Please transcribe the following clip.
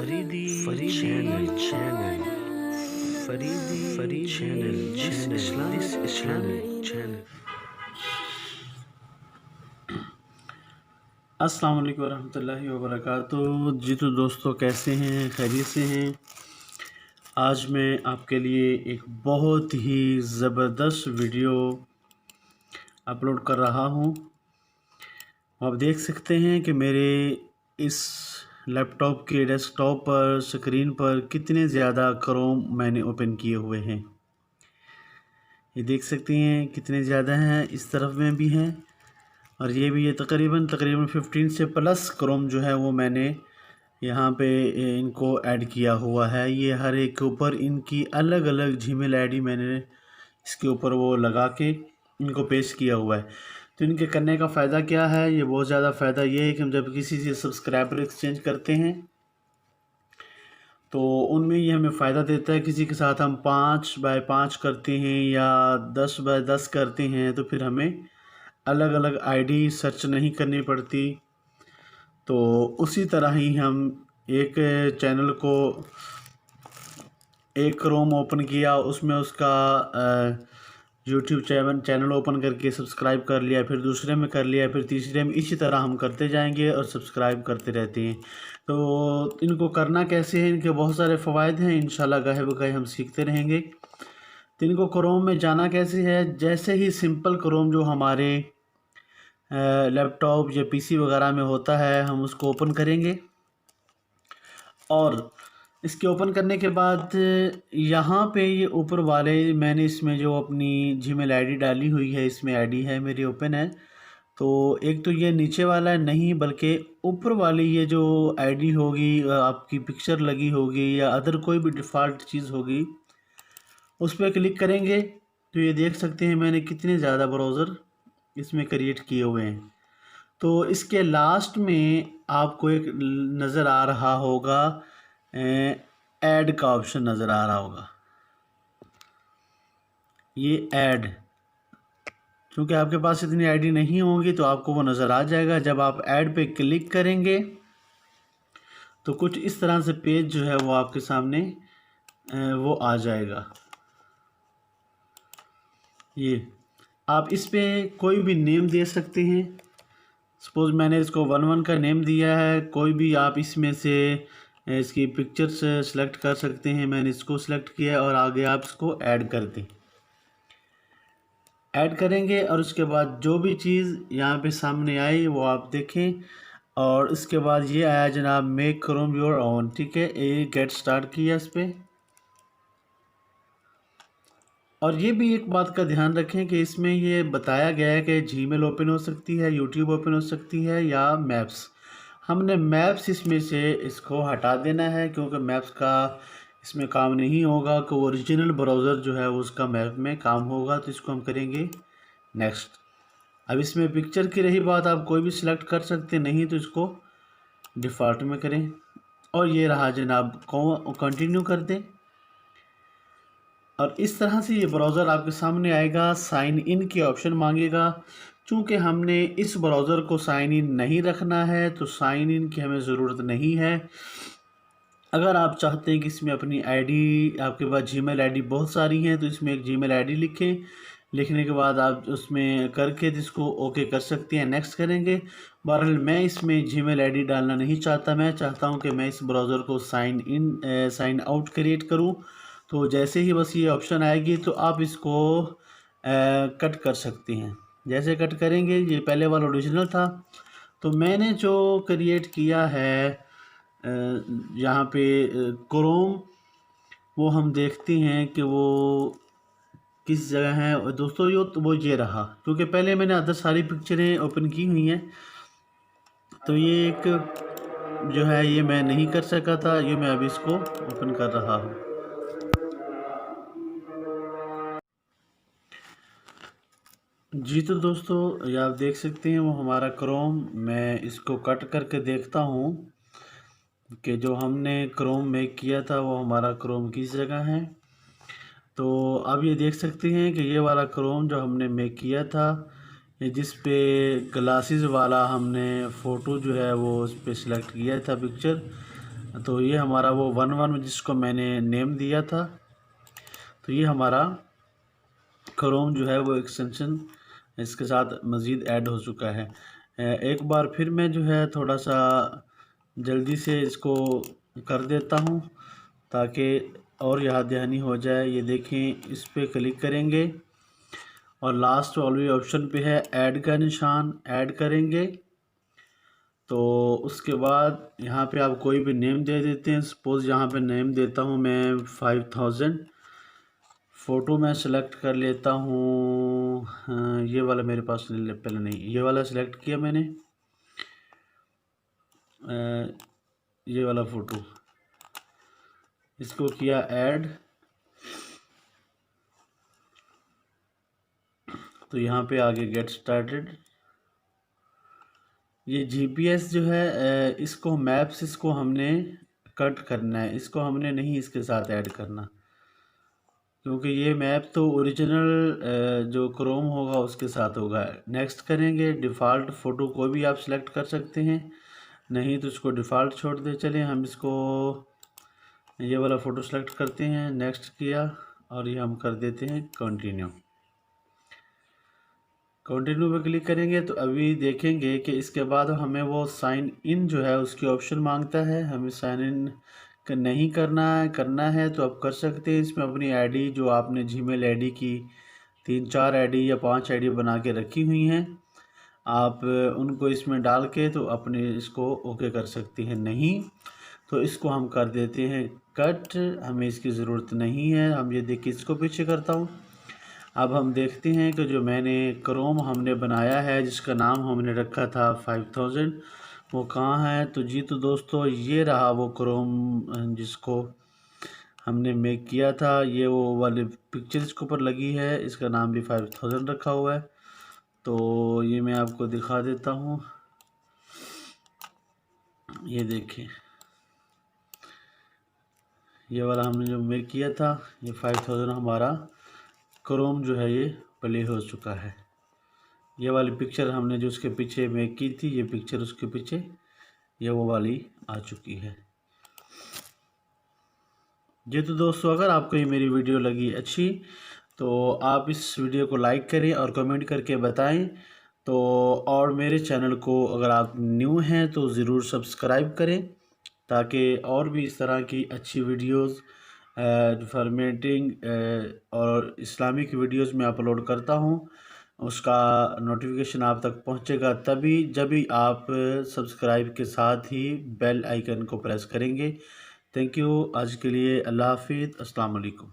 Faridi channel Faridi channel this Islamic channel. अस्सलाम वालेकुम रहमतुल्लाहि व बरकातुहू। जी तो दोस्तों, कैसे हैं? खैरियत से हैं? आज मैं आपके लिए एक बहुत ही ज़बरदस्त वीडियो अपलोड कर रहा हूं। आप देख सकते हैं कि मेरे इस लैपटॉप के डेस्कटॉप पर स्क्रीन पर कितने ज़्यादा क्रोम मैंने ओपन किए हुए हैं। ये देख सकते हैं कितने ज़्यादा हैं। इस तरफ में भी हैं और ये भी, ये तकरीबन 15 से प्लस क्रोम जो है वो मैंने यहाँ पे इनको ऐड किया हुआ है। ये हर एक के ऊपर इनकी अलग अलग जीमेल आईडी मैंने इसके ऊपर वो लगा के इनको पेस्ट किया हुआ है। तो इनके करने का फ़ायदा क्या है? ये बहुत ज़्यादा फ़ायदा ये है कि हम जब किसी से सब्सक्राइबर एक्सचेंज करते हैं तो उनमें ये हमें फ़ायदा देता है। किसी के साथ हम 5 बाय 5 करते हैं या 10 बाय 10 करते हैं तो फिर हमें अलग अलग आईडी सर्च नहीं करनी पड़ती। तो उसी तरह ही हम एक चैनल को एक क्रोम ओपन किया, उसमें उसका यूट्यूब चैनल ओपन करके सब्सक्राइब कर लिया, फिर दूसरे में कर लिया, फिर तीसरे में, इसी तरह हम करते जाएंगे और सब्सक्राइब करते रहते हैं। तो इनको करना कैसे है? इनके बहुत सारे फ़वाइद हैं, इंशाल्लाह गाहे बगाहे हम सीखते रहेंगे। तो इनको क्रोम में जाना कैसे है? जैसे ही सिंपल क्रोम जो हमारे लैपटॉप या पीसी वगैरह में होता है, हम उसको ओपन करेंगे और इसके ओपन करने के बाद यहाँ पे ये ऊपर वाले मैंने इसमें जो अपनी जीमेल आईडी डाली हुई है, इसमें आईडी है मेरी ओपन है। तो एक तो ये नीचे वाला नहीं, बल्कि ऊपर वाली ये जो आईडी होगी, आपकी पिक्चर लगी होगी या अदर कोई भी डिफ़ॉल्ट चीज़ होगी, उस पर क्लिक करेंगे तो ये देख सकते हैं मैंने कितने ज़्यादा ब्राउज़र इसमें क्रिएट किए हुए हैं। तो इसके लास्ट में आपको एक नज़र आ रहा होगा, ऐड का ऑप्शन नज़र आ रहा होगा। ये ऐड, क्योंकि आपके पास इतनी आईडी नहीं होगी तो आपको वो नज़र आ जाएगा। जब आप ऐड पे क्लिक करेंगे तो कुछ इस तरह से पेज जो है वो आपके सामने वो आ जाएगा। ये आप इस पे कोई भी नेम दे सकते हैं। सपोज़ मैंने इसको 11 का नेम दिया है। कोई भी आप इसमें से इसकी पिक्चर्स सेलेक्ट कर सकते हैं। मैंने इसको सेलेक्ट किया और आगे आप इसको ऐड कर दें। ऐड करेंगे और उसके बाद जो भी चीज़ यहाँ पे सामने आई वो आप देखें। और उसके बाद ये आया जनाब, मेक क्रोम योर ओन। ठीक है, ये गेट स्टार्ट किया इस पर। और ये भी एक बात का ध्यान रखें कि इसमें ये बताया गया है कि जीमेल ओपन हो सकती है, यूट्यूब ओपन हो सकती है या मैप्स। हमने मैप्स इसमें से इसको हटा देना है, क्योंकि मैप्स का इसमें काम नहीं होगा कि ओरिजिनल ब्राउज़र जो है उसका मैप में काम होगा। तो इसको हम करेंगे नेक्स्ट। अब इसमें पिक्चर की रही बात, आप कोई भी सिलेक्ट कर सकते, नहीं तो इसको डिफ़ॉल्ट में करें। और ये रहा जनाब, कंटिन्यू कर दें। और इस तरह से ये ब्राउज़र आपके सामने आएगा। साइन इन की ऑप्शन मांगेगा। चूँकि हमने इस ब्राउज़र को साइन इन नहीं रखना है तो साइन इन की हमें ज़रूरत नहीं है। अगर आप चाहते हैं कि इसमें अपनी आईडी, आपके पास जीमेल आईडी बहुत सारी हैं, तो इसमें एक जीमेल आईडी लिखें। लिखने के बाद आप उसमें करके इसको ओके कर सकते हैं, नेक्स्ट करेंगे। बहरहाल मैं इसमें जीमेल आईडी डालना नहीं चाहता। मैं चाहता हूं कि मैं इस ब्राउज़र को साइन आउट क्रिएट करूं। तो जैसे ही बस ये ऑप्शन आएगी तो आप इसको कट कर सकते हैं। जैसे कट करेंगे, ये पहले वाला ओरिजिनल था। तो मैंने जो क्रिएट किया है यहाँ पे क्रोम, वो हम देखते हैं कि वो किस जगह है। और दोस्तों वो ये रहा, क्योंकि पहले मैंने अदर सारी पिक्चरें ओपन की हुई हैं। तो ये एक जो है ये मैं नहीं कर सका था, ये मैं अभी इसको ओपन कर रहा हूँ। जी तो दोस्तों, ये आप देख सकते हैं वो हमारा क्रोम। मैं इसको कट करके देखता हूँ कि जो हमने क्रोम मेक किया था वो हमारा क्रोम किस जगह है। तो अब ये देख सकते हैं कि ये वाला क्रोम जो हमने मेक किया था, ये जिस पे ग्लासेस वाला हमने फ़ोटो जो है वो उस पर सिलेक्ट किया था पिक्चर, तो ये हमारा वो 1 जिसको मैंने नेम दिया था, तो ये हमारा क्रोम जो है वो एक्सटेंशन इसके साथ मज़ीद ऐड हो चुका है। एक बार फिर मैं जो है थोड़ा सा जल्दी से इसको कर देता हूँ ताकि और याद दहानी हो जाए। ये देखें, इस पर क्लिक करेंगे और लास्ट वाले ऑप्शन पे है ऐड का निशान, ऐड करेंगे तो उसके बाद यहाँ पे आप कोई भी नेम दे देते हैं। सपोज़ यहाँ पे नेम देता हूँ मैं 5000। फ़ोटो मैं सेलेक्ट कर लेता हूँ, हाँ, ये वाला मेरे पास पहले नहीं, ये वाला सेलेक्ट किया मैंने, ये वाला फ़ोटो, इसको किया ऐड। तो यहाँ पे आगे गेट स्टार्टेड। ये जीपीएस जो है इसको मैप्स, इसको हमने कट करना है, इसको हमने नहीं इसके साथ ऐड करना, क्योंकि ये मैप तो ओरिजिनल जो क्रोम होगा उसके साथ होगा। नेक्स्ट करेंगे। डिफ़ॉल्ट फ़ोटो कोई भी आप सिलेक्ट कर सकते हैं, नहीं तो इसको डिफ़ॉल्ट छोड़ दे। चलें हम इसको ये वाला फ़ोटो सेलेक्ट करते हैं, नेक्स्ट किया और ये हम कर देते हैं कंटिन्यू। कंटिन्यू पे क्लिक करेंगे तो अभी देखेंगे कि इसके बाद हमें वो साइन इन जो है उसकी ऑप्शन मांगता है। हमें साइन इन नहीं करना है तो आप कर सकते हैं। इसमें अपनी आईडी जो आपने जीमेल आईडी की 3-4 आईडी या 5 आईडी बना के रखी हुई हैं, आप उनको इसमें डाल के तो अपने इसको ओके कर सकते हैं। नहीं तो इसको हम कर देते हैं कट, हमें इसकी ज़रूरत नहीं है। हम ये देखिए, इसको पीछे करता हूँ। अब हम देखते हैं कि जो मैंने क्रोम हमने बनाया है जिसका नाम हमने रखा था 5000, वो कहाँ है। तो जी तो दोस्तों, ये रहा वो क्रोम जिसको हमने मेक किया था। ये वो वाली पिक्चर इसके ऊपर लगी है, इसका नाम भी 5000 रखा हुआ है। तो ये मैं आपको दिखा देता हूँ, ये देखें, ये वाला हमने जो मेक किया था, ये 5000 हमारा क्रोम जो है ये प्ले हो चुका है। ये वाली पिक्चर हमने जो उसके पीछे मेक की थी, ये पिक्चर उसके पीछे ये वो वाली आ चुकी है। जी तो दोस्तों, अगर आपको ये मेरी वीडियो लगी अच्छी तो आप इस वीडियो को लाइक करें और कमेंट करके बताएं। तो और मेरे चैनल को अगर आप न्यू हैं तो ज़रूर सब्सक्राइब करें, ताकि और भी इस तरह की अच्छी वीडियोस फॉर्मेटिंग और इस्लामिक वीडियोस मैं अपलोड करता हूं, उसका नोटिफिकेशन आप तक पहुंचेगा तभी जब भी आप सब्सक्राइब के साथ ही बेल आइकन को प्रेस करेंगे। Thank you. आज के लिए अल्लाह हाफिज़, अस्सलाम वालेकुम।